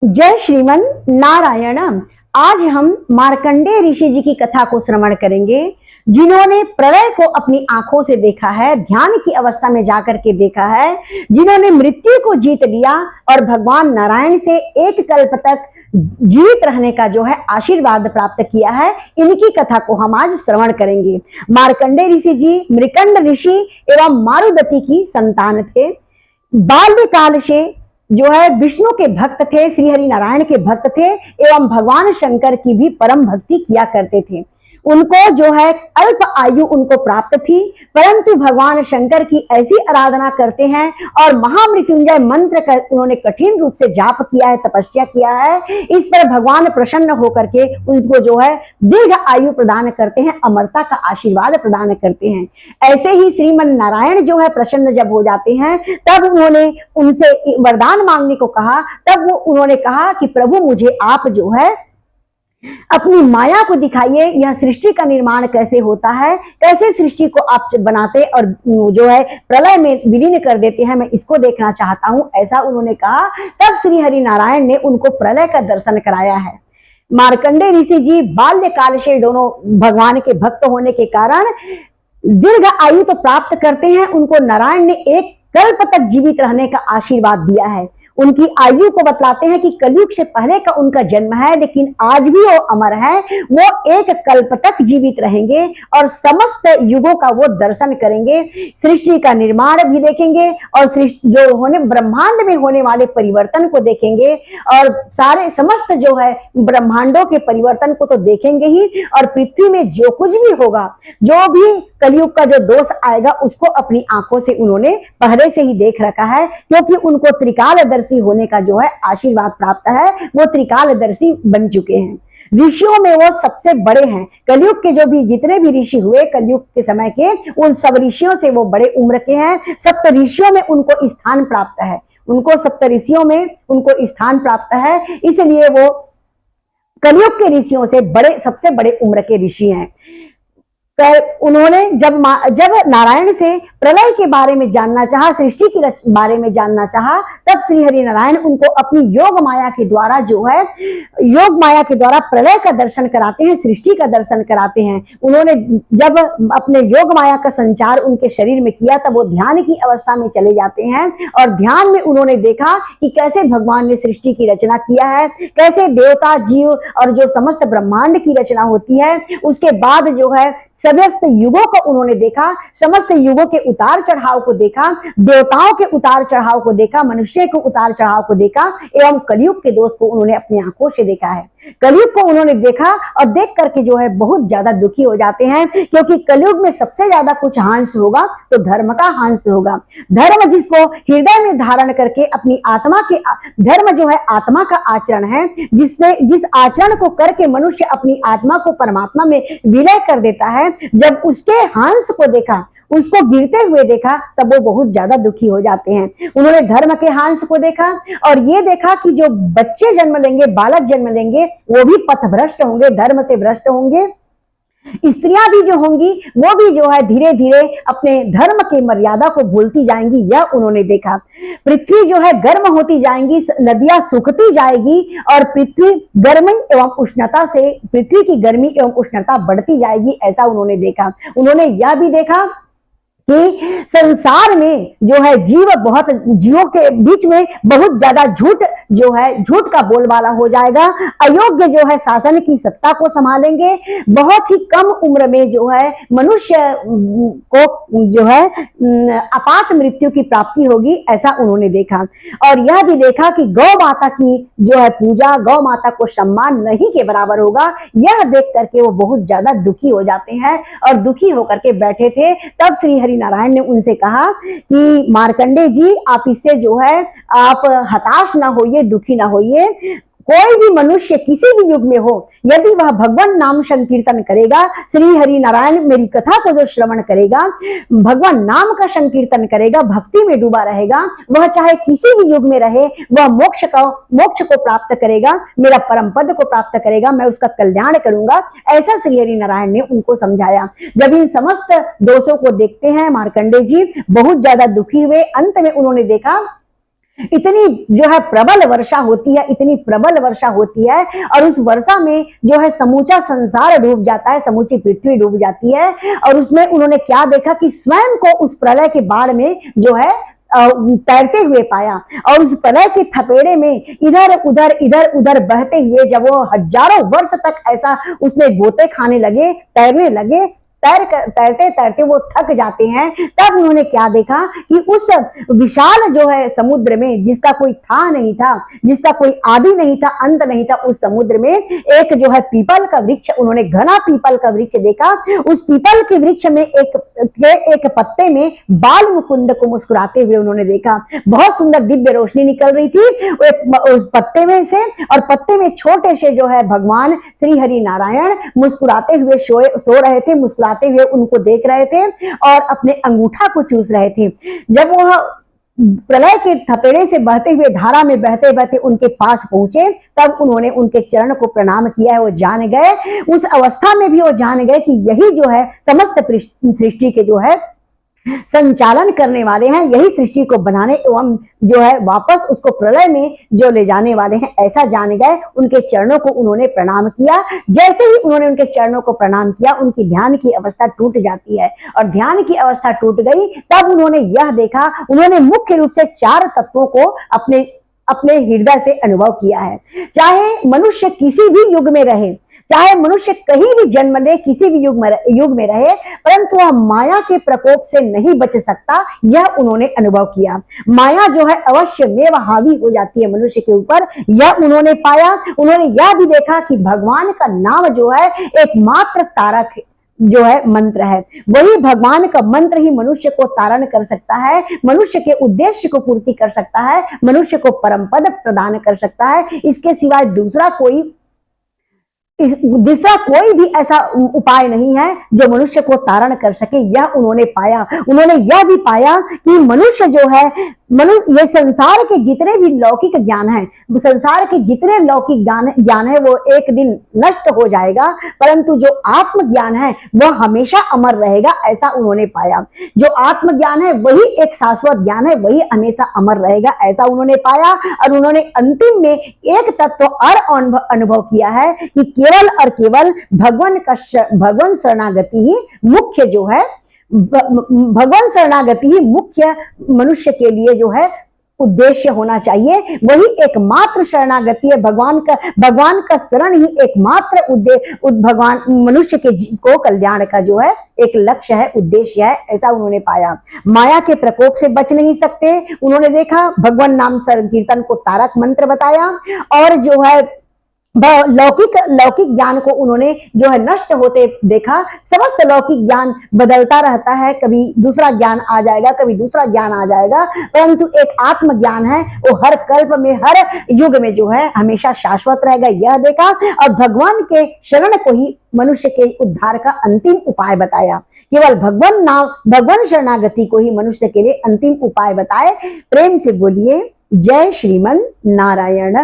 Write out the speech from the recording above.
जय श्रीमन नारायण। आज हम मार्कंडेय ऋषि जी की कथा को श्रवण करेंगे, जिन्होंने प्रलय को अपनी आंखों से देखा है, ध्यान की अवस्था में जाकर के देखा है, जिन्होंने मृत्यु को जीत लिया और भगवान नारायण से एक कल्प तक जीवित रहने का जो है आशीर्वाद प्राप्त किया है। इनकी कथा को हम आज श्रवण करेंगे। मार्कंडेय ऋषि जी मृकंड ऋषि एवं मारुदती की संतान थे। बाल्यकाल से जो है विष्णु के भक्त थे, श्री हरि नारायण के भक्त थे एवं भगवान शंकर की भी परम भक्ति किया करते थे। उनको जो है अल्प आयु उनको प्राप्त थी, परंतु भगवान शंकर की ऐसी आराधना करते हैं और महामृत्युंजय मंत्र का उन्होंने कठिन रूप से जाप किया है, तपस्या किया है। इस पर भगवान प्रसन्न होकर के उनको जो है दीर्घ आयु प्रदान करते हैं, अमरता का आशीर्वाद प्रदान करते हैं। ऐसे ही श्रीमन नारायण जो है प्रसन्न जब हो जाते हैं, तब उन्होंने उनसे वरदान मांगने को कहा। तब वो उन्होंने कहा कि प्रभु मुझे आप जो है अपनी माया को दिखाइए, यह सृष्टि का निर्माण कैसे होता है, कैसे सृष्टि को आप बनाते और जो है प्रलय में विलीन कर देते हैं, मैं इसको देखना चाहता हूं, ऐसा उन्होंने कहा। तब श्री हरि नारायण ने उनको प्रलय का दर्शन कराया है। मार्कंडेय ऋषि जी बाल्यकाल से दोनों भगवान के भक्त होने के कारण दीर्घ आयु तो प्राप्त करते हैं। उनको नारायण ने एक कल्प तक जीवित रहने का आशीर्वाद दिया है। उनकी आयु को बतलाते हैं कि कलयुग से पहले का उनका जन्म है, लेकिन आज भी वो अमर है। वो एक कल्प तक जीवित रहेंगे और समस्त युगों का वो दर्शन करेंगे, सृष्टि का निर्माण भी देखेंगे और सृष्टि जो होने ब्रह्मांड में होने वाले परिवर्तन को देखेंगे और सारे समस्त जो है ब्रह्मांडों के परिवर्तन को तो देखेंगे ही, और पृथ्वी में जो कुछ भी होगा, जो भी कलयुग का जो दोष आएगा, उसको अपनी आंखों से उन्होंने पहले से ही देख रखा है, क्योंकि उनको त्रिकालदर्शी होने का जो है आशीर्वाद प्राप्त है। वो त्रिकालदर्शी बन चुके हैं। ऋषियों में वो सबसे बड़े हैं। कलयुग के जो भी जितने भी ऋषि हुए कलयुग के समय के, उन सब ऋषियों से वो बड़े उम्र के हैं। सप्त ऋषियों में उनको स्थान प्राप्त है, उनको सप्त ऋषियों में उनको स्थान प्राप्त है, इसलिए वो कलयुग के ऋषियों से बड़े, सबसे बड़े उम्र के ऋषि हैं। उन्होंने जब नारायण से प्रलय के बारे में जानना चाहा, सृष्टि के बारे में जानना चाहा, तब श्री हरि नारायण उनको अपनी योग माया के द्वारा जो है योग माया के द्वारा प्रलय का दर्शन कराते हैं, सृष्टि का दर्शन कराते हैं। उन्होंने जब अपने योग माया का संचार उनके शरीर में किया, तब वो ध्यान की अवस्था में चले जाते हैं और ध्यान में उन्होंने देखा कि कैसे भगवान ने सृष्टि की रचना किया है, कैसे देवता जीव और जो समस्त ब्रह्मांड की रचना होती है। उसके बाद जो है समस्त युगों को उन्होंने देखा, समस्त युगों के उतार चढ़ाव को देखा, देवताओं के उतार चढ़ाव को देखा, मनुष्य के उतार चढ़ाव को देखा एवं कलयुग के दोष को उन्होंने अपनी आंखों से देखा है। कलयुग को उन्होंने देखा और देख करके जो है बहुत ज्यादा दुखी हो जाते हैं, क्योंकि कलयुग में सबसे ज्यादा कुछ हांस होगा तो धर्म का हांस होगा। धर्म जिसको हृदय में धारण करके अपनी आत्मा के, धर्म जो है आत्मा का आचरण है, जिस आचरण को करके मनुष्य अपनी आत्मा को परमात्मा में विलय कर देता है। जब उसके हंस को देखा, उसको गिरते हुए देखा, तब वो बहुत ज्यादा दुखी हो जाते हैं। उन्होंने धर्म के हंस को देखा और ये देखा कि जो बच्चे जन्म लेंगे, बालक जन्म लेंगे, वो भी पथभ्रष्ट होंगे, धर्म से भ्रष्ट होंगे। स्त्रियां भी जो होंगी वो भी जो है धीरे धीरे अपने धर्म की मर्यादा को भूलती जाएंगी, यह उन्होंने देखा। पृथ्वी जो है गर्म होती जाएंगी, नदियां सूखती जाएगी और पृथ्वी गर्मी एवं उष्णता से, पृथ्वी की गर्मी एवं उष्णता बढ़ती जाएगी, ऐसा उन्होंने देखा। उन्होंने यह भी देखा कि संसार में जो है जीवों के बीच में बहुत ज्यादा झूठ जो है, झूठ का बोलबाला हो जाएगा। अयोग्य जो है शासन की सत्ता को संभालेंगे। बहुत ही कम उम्र में जो है मनुष्य को जो है अपात मृत्यु की प्राप्ति होगी, ऐसा उन्होंने देखा। और यह भी देखा कि गौ माता की जो है पूजा, गौ माता को सम्मान नहीं के बराबर होगा। यह देख करके वो बहुत ज्यादा दुखी हो जाते हैं और दुखी होकर के बैठे थे। तब श्री हरि नारायण ने उनसे कहा कि मार्कंडेय जी, आप इससे जो है आप हताश ना होइए, दुखी ना होइए। कोई भी मनुष्य किसी भी युग में हो, यदि वह भगवान नाम संकीर्तन करेगा, श्री हरि नारायण मेरी कथा को जो श्रवण करेगा, भगवान नाम का संकीर्तन करेगा, भक्ति में डूबा रहेगा, वह चाहे किसी भी युग में रहे, वह मोक्ष को प्राप्त करेगा, मेरा परम पद को प्राप्त करेगा, मैं उसका कल्याण करूंगा, ऐसा श्री हरि नारायण ने उनको समझाया। जब इन समस्त दोषों को देखते हैं मार्कंडेय जी बहुत ज्यादा दुखी हुए। अंत में उन्होंने देखा इतनी जो है प्रबल वर्षा होती है, इतनी प्रबल वर्षा होती है, और उस वर्षा में जो है समूचा संसार डूब जाता है, समूची पृथ्वी डूब जाती है। और उसमें उन्होंने क्या देखा कि स्वयं को उस प्रलय के बाढ़ में जो है तैरते हुए पाया, और उस प्रलय के थपेड़े में इधर उधर बहते हुए जब वो हजारों वर्ष तक ऐसा उसमें गोते खाने लगे, तैरने लगे, तैरते तैरते वो थक जाते हैं, तब उन्होंने क्या देखा कि उस विशाल जो है समुद्र में, जिसका कोई था नहीं था, जिसका कोई आदि नहीं था, अंत नहीं था, उस समुद्र में एक जो है पीपल का वृक्ष, उन्होंने घना पीपल का वृक्ष देखा। उस पीपल के वृक्ष में एक पत्ते में बाल मुकुंद को मुस्कुराते हुए उन्होंने देखा। बहुत सुंदर दिव्य रोशनी निकल रही थी उस पत्ते में से, और पत्ते में छोटे से जो है भगवान श्री हरि नारायण मुस्कुराते हुए सो रहे थे, मुस्कुराते हुए उनको देख रहे थे और अपने अंगूठा को चूस रहे थे। जब वह प्रलय के थपेड़े से बहते हुए धारा में बहते बहते उनके पास पहुंचे, तब उन्होंने उनके चरण को प्रणाम किया है। वो जान गए, उस अवस्था में भी वो जान गए कि यही जो है समस्त सृष्टि के जो है संचालन करने वाले हैं, यही सृष्टि को बनाने एवं जो है वापस उसको प्रलय में जो ले जाने वाले हैं, ऐसा जान गए। उनके चरणों को उन्होंने प्रणाम किया। जैसे ही उन्होंने उनके चरणों को प्रणाम किया, उनकी ध्यान की अवस्था टूट जाती है, और ध्यान की अवस्था टूट गई, तब उन्होंने यह देखा, उन्होंने मुख्य रूप से 4 तत्वों को अपने हृदय से अनुभव किया है। चाहे मनुष्य किसी भी युग में रहे, चाहे मनुष्य कहीं भी जन्म ले, किसी भी युग में रहे, परंतु वह माया के प्रकोप से नहीं बच सकता, यह उन्होंने अनुभव किया। माया जो है अवश्य में हावी हो जाती है मनुष्य के ऊपर, यह उन्होंने पाया। उन्होंने यह भी देखा कि भगवान का नाम जो है एकमात्र तारक जो है मंत्र है, वही भगवान का मंत्र ही मनुष्य को तारण कर सकता है, मनुष्य के उद्देश्य को पूर्ति कर सकता है, मनुष्य को परम पद प्रदान कर सकता है। इसके सिवाय दूसरा कोई भी ऐसा उपाय नहीं है जो मनुष्य को तारण कर सके, यह उन्होंने पाया। उन्होंने यह भी पाया कि मनुष्य जो है, ये संसार के जितने भी लौकिक ज्ञान है, संसार के जितने लौकिक ज्ञान है वो एक दिन नष्ट हो जाएगा, परंतु जो आत्मज्ञान है वह हमेशा अमर रहेगा, ऐसा उन्होंने पाया। जो आत्मज्ञान है वही एक शाश्वत ज्ञान है, वही हमेशा अमर रहेगा, ऐसा उन्होंने पाया। और उन्होंने अंतिम में एक तत्व और अनुभव किया है कि केवल और केवल भगवान शरणागति ही मुख्य जो है, भगवान शरणागति ही मुख्य मनुष्य के लिए जो है उद्देश्य होना चाहिए। वही एकमात्र शरणागति है, भगवान का शरण ही एकमात्र उद्देश्य, भगवान मनुष्य को कल्याण का जो है एक लक्ष्य है, उद्देश्य है, ऐसा उन्होंने पाया। माया के प्रकोप से बच नहीं सकते, उन्होंने देखा। भगवान नाम संकीर्तन को तारक मंत्र बताया, और जो है लौकिक ज्ञान को उन्होंने जो है नष्ट होते देखा। समस्त लौकिक ज्ञान बदलता रहता है, कभी दूसरा ज्ञान आ जाएगा, कभी दूसरा ज्ञान आ जाएगा, परंतु एक आत्मज्ञान है वो हर कल्प में, हर युग में जो है हमेशा शाश्वत रहेगा, यह देखा। और भगवान के शरण को ही मनुष्य के उद्धार का अंतिम उपाय बताया। केवल भगवान शरणागति को ही मनुष्य के लिए अंतिम उपाय बताए। प्रेम से बोलिए जय श्रीमन नारायण।